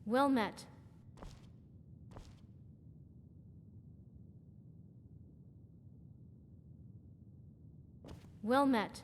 Well met. Well met.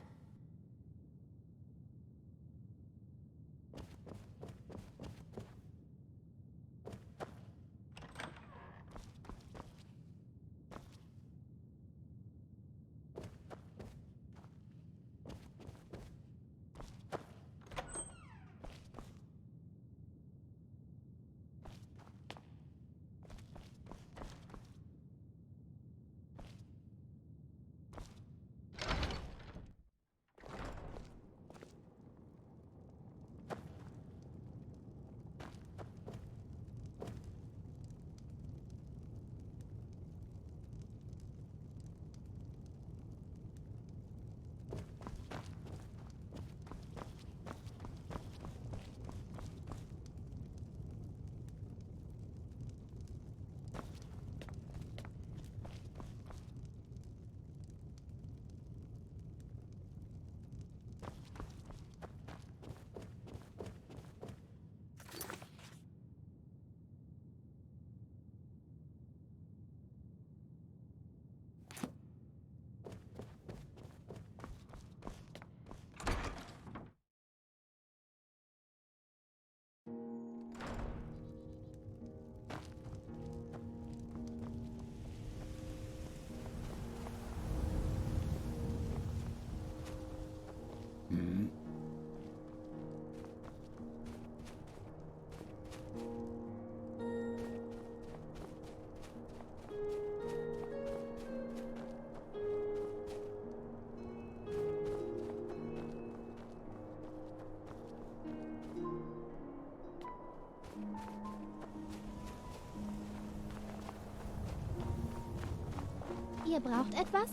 Ihr braucht etwas?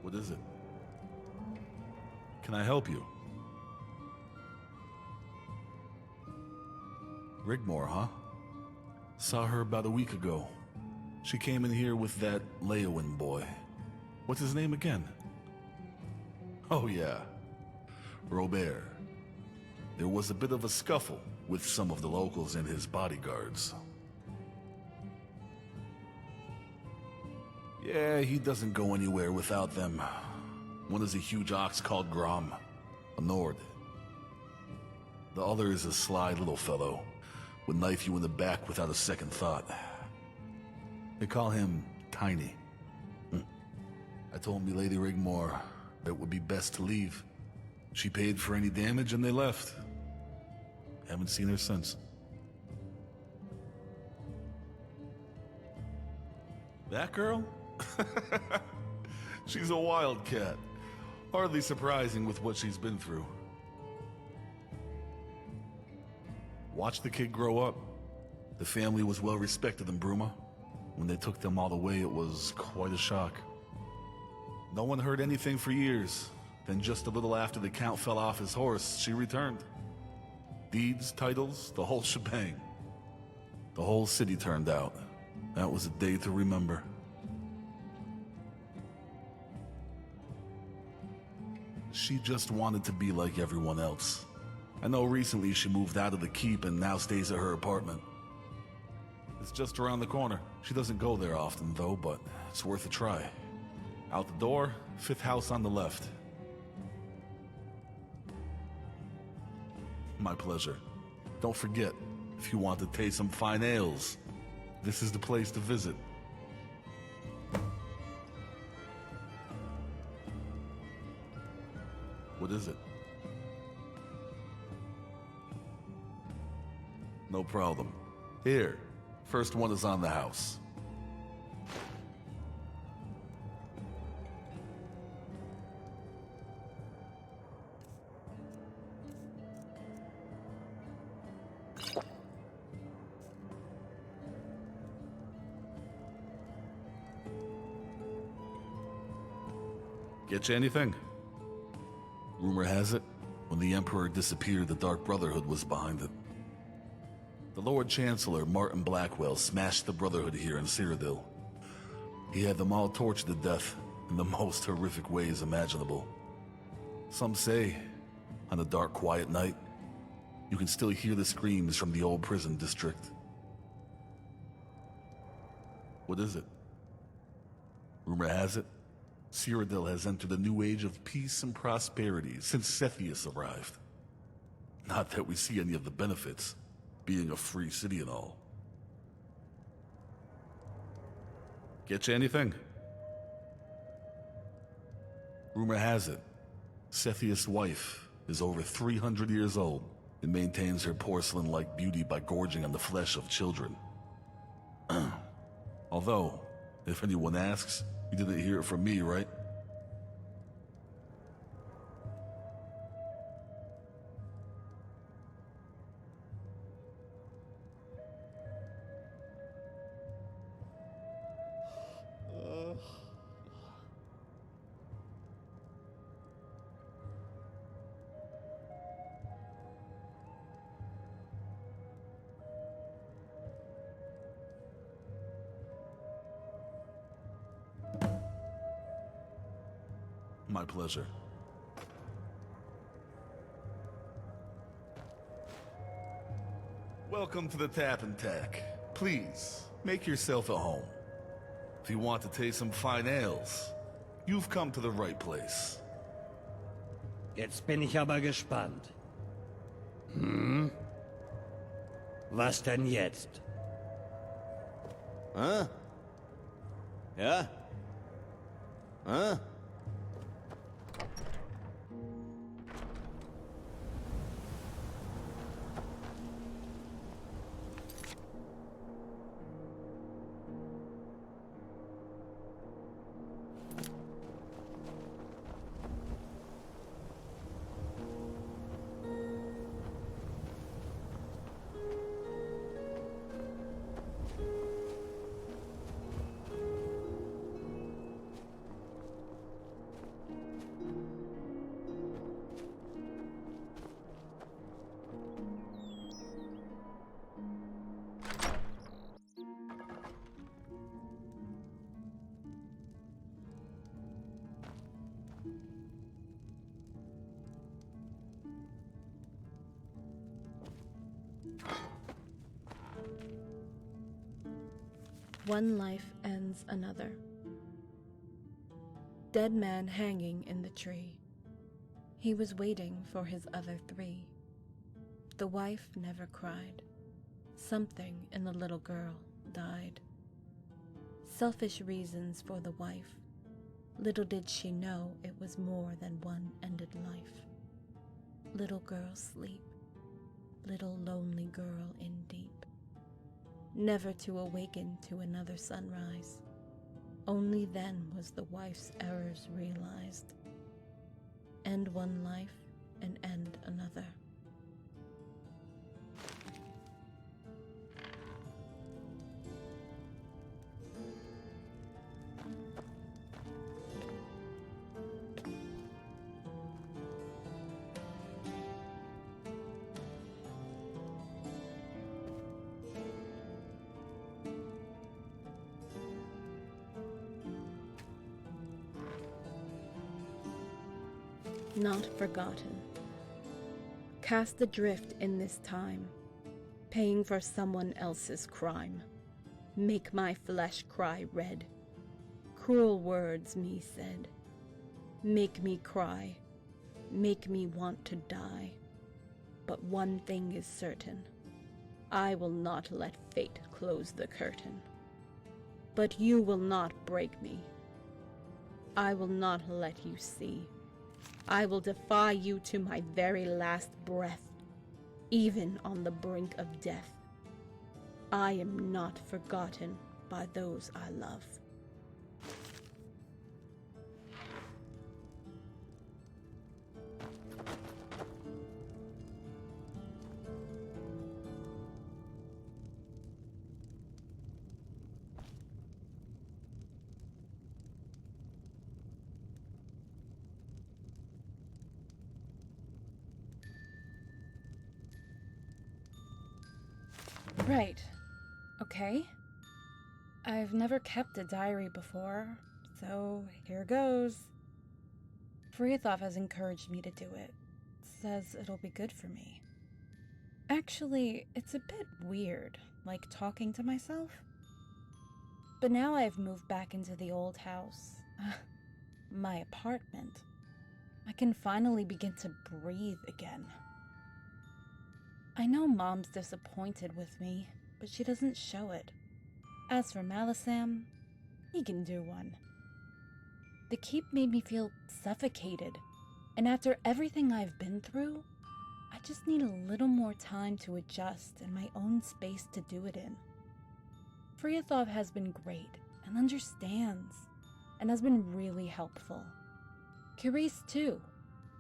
What is it? Can I help you? Rigmor, huh? Saw her about a week ago. She came in here with that Leowin boy. What's his name again? Oh yeah, Robert. There was a bit of a scuffle with some of the locals and his bodyguards. Yeah, he doesn't go anywhere without them. One is a huge ox called Grom, a Nord. The other is a sly little fellow, would knife you in the back without a second thought. They call him Tiny. I told me Lady Rigmor that it would be best to leave. She paid for any damage and they left. Haven't seen her since. That girl? She's a wildcat. Hardly surprising with what she's been through. Watch the kid grow up. The family was well respected in Bruma. When they took them all away, it was quite a shock. No one heard anything for years. Then just a little after the Count fell off his horse, she returned. Deeds, titles, the whole shebang. The whole city turned out. That was a day to remember. She just wanted to be like everyone else. I know recently she moved out of the keep and now stays at her apartment. It's just around the corner. She doesn't go there often though, but it's worth a try. Out the door, 5th house on the left. My pleasure. Don't forget, if you want to taste some fine ales, this is the place to visit. What is it? No problem. Here, first one is on the house. Get you anything? Rumor has it, when the Emperor disappeared, the Dark Brotherhood was behind it. The Lord Chancellor, Martin Blackwell, smashed the Brotherhood here in Cyrodiil. He had them all tortured to death in the most horrific ways imaginable. Some say, on a dark, quiet night, you can still hear the screams from the old prison district. What is it? Rumor has it, Cyrodiil has entered a new age of peace and prosperity since Cepheus arrived. Not that we see any of the benefits, being a free city and all. Get you anything? Rumor has it, Cepheus' wife is over 300 years old and maintains her porcelain-like beauty by gorging on the flesh of children. Although, if anyone asks, you didn't hear it from me, right? My pleasure. Welcome to the Tap and Tack. Please, make yourself at home. If you want to taste some fine ales, you've come to the right place. Jetzt bin ich aber gespannt. Was denn jetzt? Hä? Ja? Hä? One life ends another. Dead man hanging in the tree. He was waiting for his other three. The wife never cried. Something in the little girl died. Selfish reasons for the wife. Little did she know it was more than one ended life. Little girl sleep. Little lonely girl in deep. Never to awaken to another sunrise. Only then was the wife's errors realized. End one life and end another. Not forgotten. Cast adrift in this time, paying for someone else's crime. Make my flesh cry red. Cruel words me said. Make me cry. Make me want to die. But one thing is certain. I will not let fate close the curtain. But you will not break me. I will not let you see. I will defy you to my very last breath, even on the brink of death. I am not forgotten by those I love. Right. Okay. I've never kept a diary before, so here goes. Frithov has encouraged me to do it. Says it'll be good for me. Actually, it's a bit weird, like talking to myself. But now I've moved back into the old house, my apartment. I can finally begin to breathe again. I know Mom's disappointed with me, but she doesn't show it. As for Malisam, he can do one. The keep made me feel suffocated, and after everything I've been through, I just need a little more time to adjust and my own space to do it in. Frithov has been great and understands, and has been really helpful. Carice too,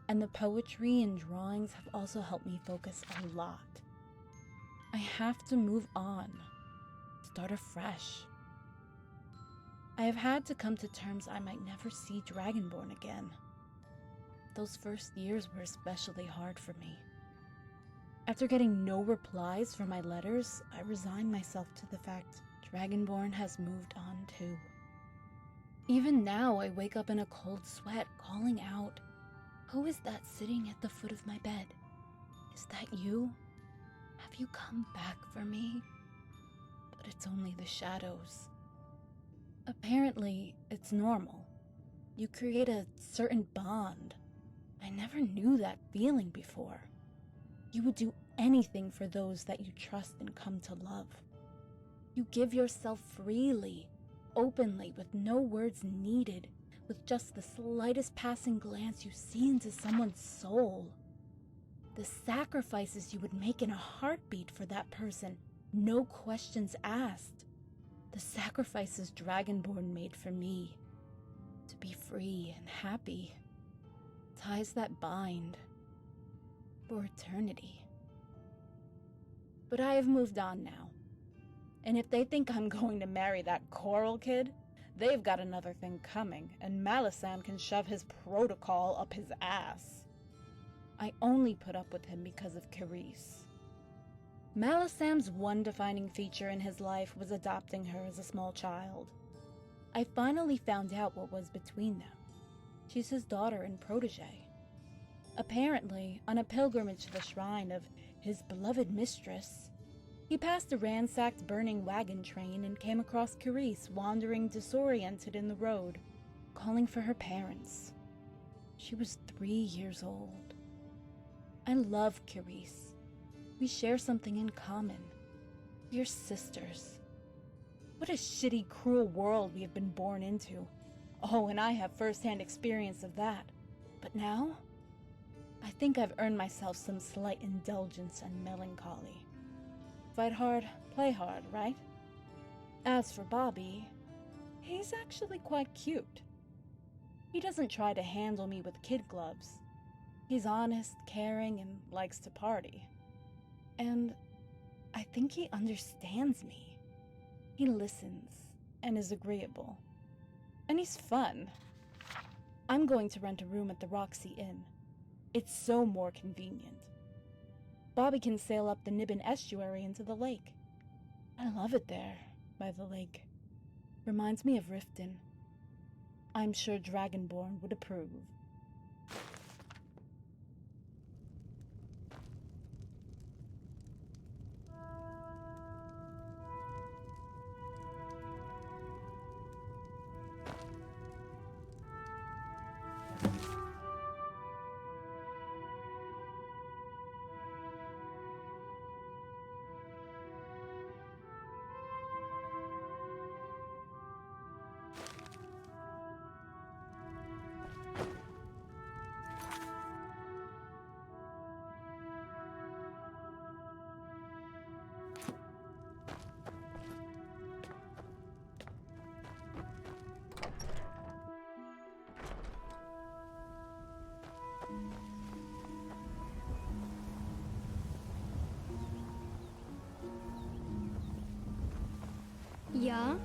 and the poetry and drawings have also helped me focus a lot. I have to move on, start afresh. I have had to come to terms I might never see Dragonborn again. Those first years were especially hard for me. After getting no replies for my letters, I resigned myself to the fact Dragonborn has moved on too. Even now, I wake up in a cold sweat, calling out, "Who is that sitting at the foot of my bed? Is that you? Have you come back for me?" But it's only the shadows. Apparently, it's normal. You create a certain bond. I never knew that feeling before. You would do anything for those that you trust and come to love. You give yourself freely, openly, with no words needed, with just the slightest passing glance you see into someone's soul. The sacrifices you would make in a heartbeat for that person, no questions asked. The sacrifices Dragonborn made for me, to be free and happy. Ties that bind, for eternity. But I have moved on now. And if they think I'm going to marry that Coral kid, they've got another thing coming, and Malisam can shove his protocol up his ass. I only put up with him because of Carice. Malisam's one defining feature in his life was adopting her as a small child. I finally found out what was between them. She's his daughter and protege. Apparently, on a pilgrimage to the shrine of his beloved mistress, he passed a ransacked burning wagon train and came across Carice wandering disoriented in the road, calling for her parents. She was 3 years old. I love Carice. We share something in common. We're sisters. What a shitty, cruel world we have been born into. Oh, and I have first-hand experience of that. But now, I think I've earned myself some slight indulgence and melancholy. Fight hard, play hard, right? As for Bobby, he's actually quite cute. He doesn't try to handle me with kid gloves. He's honest, caring, and likes to party. And I think he understands me. He listens and is agreeable. And he's fun. I'm going to rent a room at the Roxy Inn. It's so more convenient. Bobby can sail up the Nibbin estuary into the lake. I love it there, by the lake. Reminds me of Riften. I'm sure Dragonborn would approve. Ja?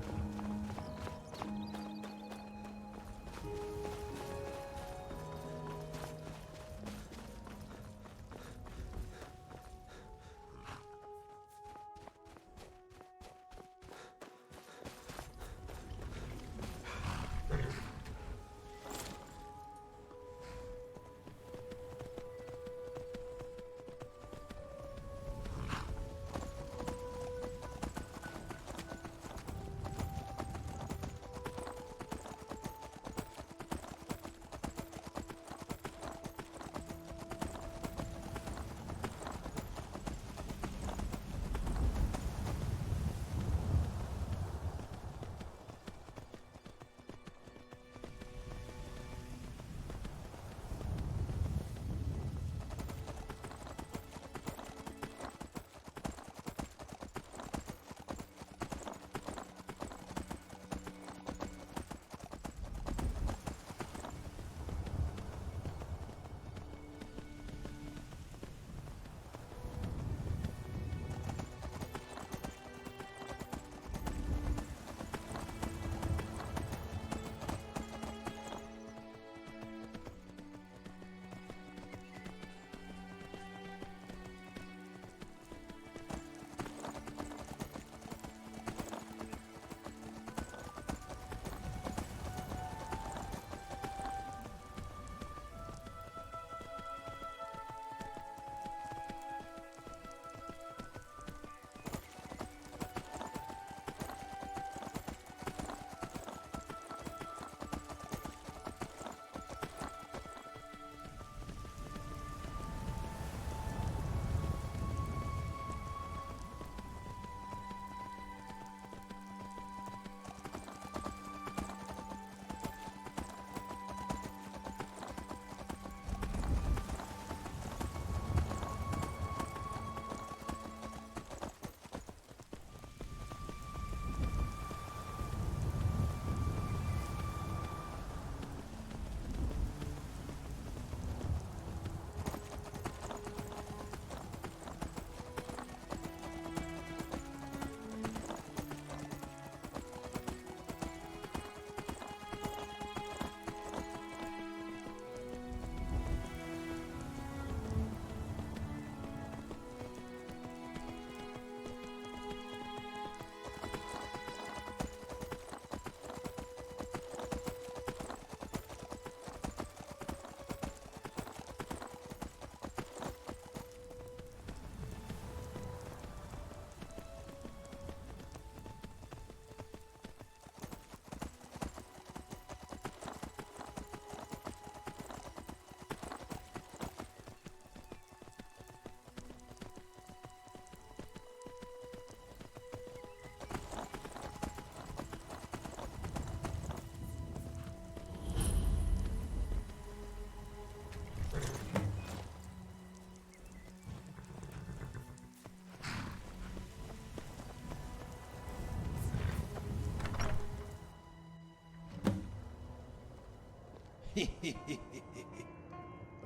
A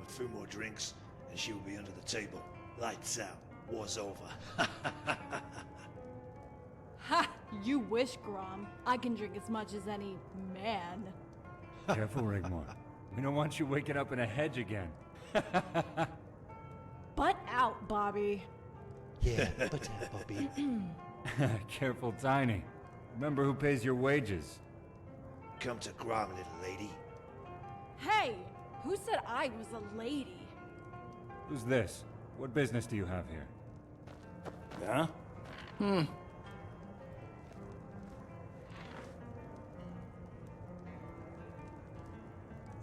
few more drinks, and she will be under the table. Lights out. War's over. Ha! You wish, Grom. I can drink as much as any man. Careful, Rigmor. We don't want you waking up in a hedge again. Butt out, Bobby. Yeah, but Bobby. Careful, Tiny. Remember who pays your wages. Come to Grom, little lady. Hey! Who said I was a lady? Who's this? What business do you have here? Yeah?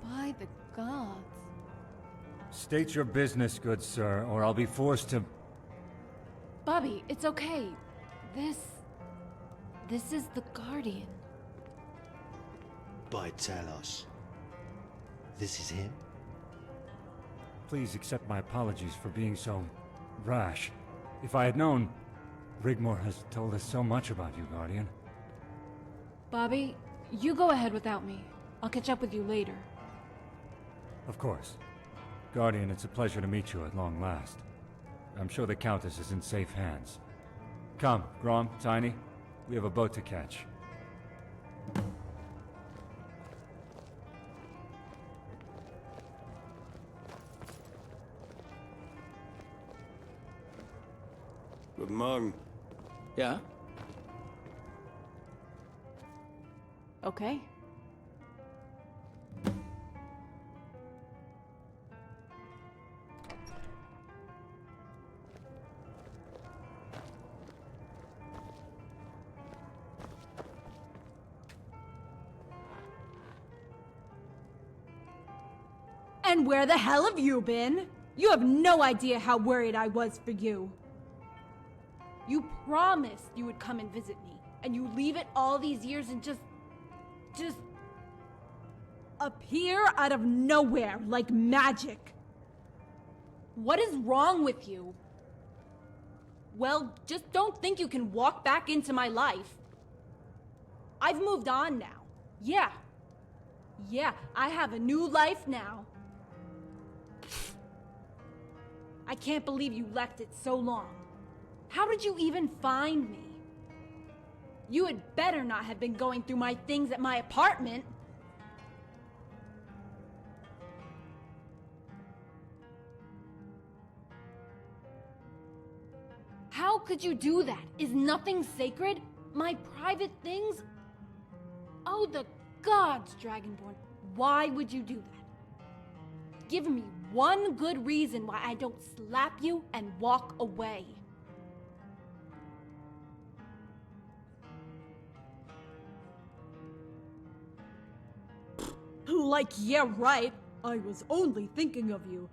By the gods. State your business, good sir, or I'll be forced to... Bobby, it's okay. This is the Guardian. By Talos. This is him? Please accept my apologies for being so rash. If I had known... Rigmor has told us so much about you, Guardian. Bobby, you go ahead without me. I'll catch up with you later. Of course. Guardian, it's a pleasure to meet you at long last. I'm sure the Countess is in safe hands. Come, Grom, Tiny. We have a boat to catch. Guten Morgen. Ja? Okay. And where the hell have you been? You have no idea how worried I was for you. You promised you would come and visit me, and you leave it all these years and just appear out of nowhere like magic. What is wrong with you? Well, just don't think you can walk back into my life. I've moved on now. Yeah, I have a new life now. I can't believe you left it so long. How did you even find me? You had better not have been going through my things at my apartment. How could you do that? Is nothing sacred? My private things? Oh, the gods, Dragonborn. Why would you do that? Give me one good reason why I don't slap you and walk away. Like, yeah, right. I was only thinking of you.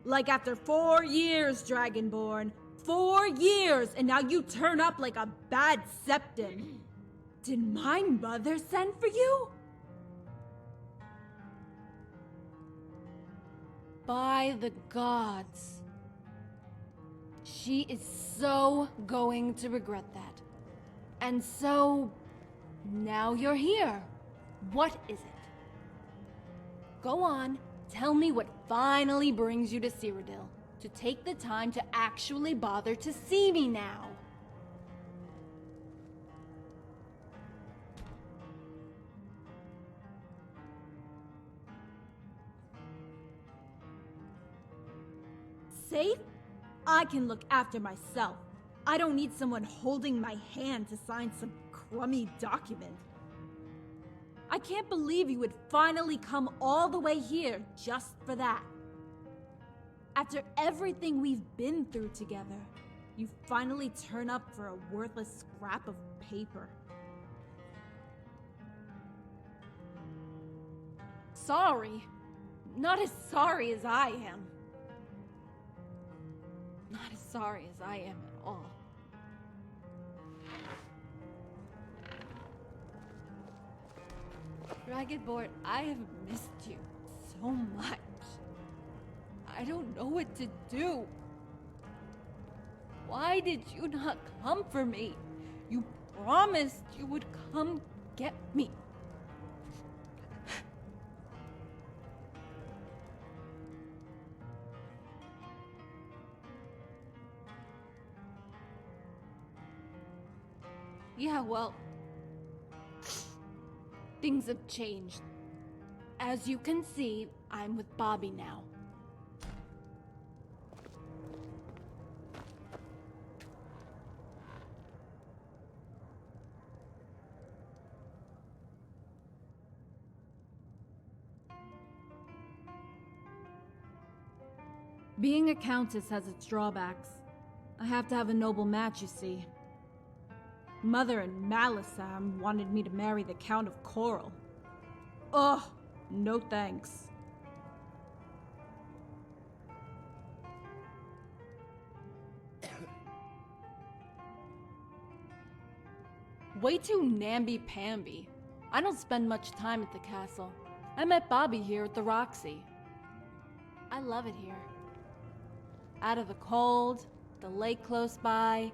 Like after 4 years, Dragonborn. 4 years, and now you turn up like a bad septon. Did my mother send for you? By the gods. She is so going to regret that. And so, now you're here. What is it? Go on, tell me what finally brings you to Cyrodiil. To take the time to actually bother to see me now. Safe? I can look after myself. I don't need someone holding my hand to sign some crummy document. I can't believe you would finally come all the way here just for that. After everything we've been through together, you finally turn up for a worthless scrap of paper. Sorry. Not as sorry as I am. Not as sorry as I am at all. Dragonborn, I have missed you so much. I don't know what to do. Why did you not come for me? You promised you would come get me. Yeah, well, things have changed. As you can see, I'm with Bobby now. Being a countess has its drawbacks. I have to have a noble match, you see. Mother and Malisam wanted me to marry the Count of Coral. Ugh, no thanks. Way too namby-pamby. I don't spend much time at the castle. I met Bobby here at the Roxy. I love it here. Out of the cold, the lake close by.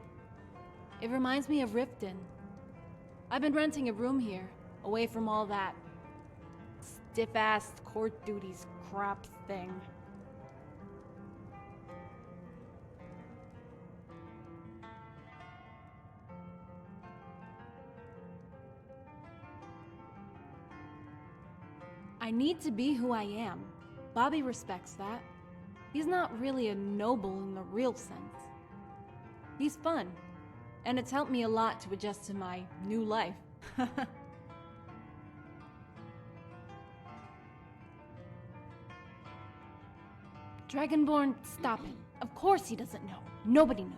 It reminds me of Riften. I've been renting a room here, away from all that stiff-ass court duties crap thing. I need to be who I am. Bobby respects that. He's not really a noble in the real sense. He's fun, and it's helped me a lot to adjust to my new life. Dragonborn, stop it. Of course he doesn't know. Nobody knows.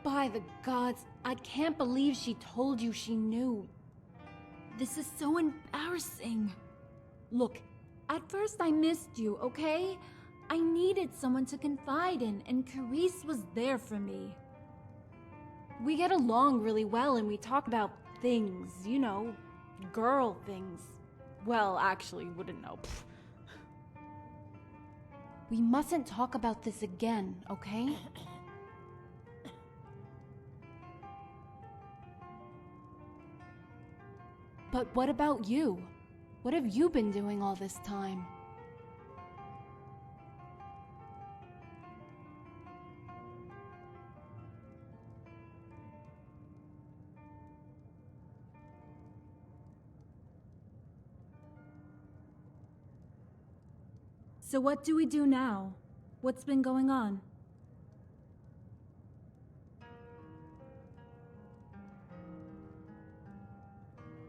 By the gods, I can't believe she told you she knew. This is so embarrassing. Look, at first I missed you, okay? I needed someone to confide in, and Carice was there for me. We get along really well and we talk about things, you know, girl things. Well, actually, wouldn't know. Pfft. We mustn't talk about this again, okay? But what about you? What have you been doing all this time? So what do we do now? What's been going on?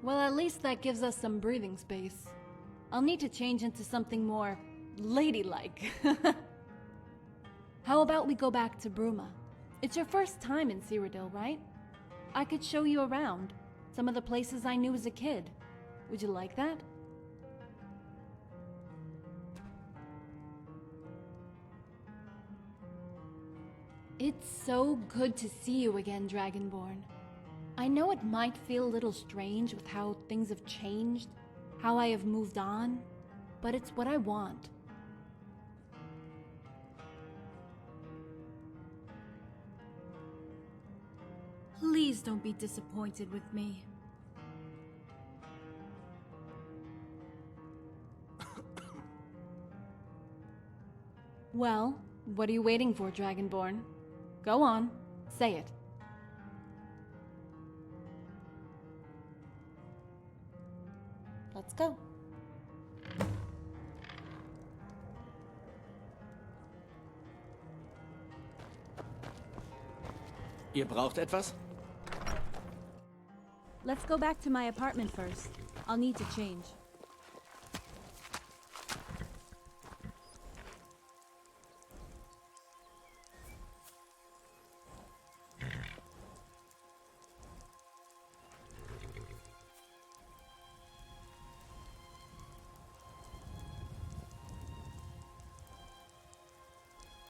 Well, at least that gives us some breathing space. I'll need to change into something more ladylike. How about we go back to Bruma? It's your first time in Cyrodiil, right? I could show you around. Some of the places I knew as a kid. Would you like that? It's so good to see you again, Dragonborn. I know it might feel a little strange with how things have changed, how I have moved on, but it's what I want. Please don't be disappointed with me. Well, what are you waiting for, Dragonborn? Go on, say it. Let's go. Ihr braucht etwas? Let's go back to my apartment first. I'll need to change.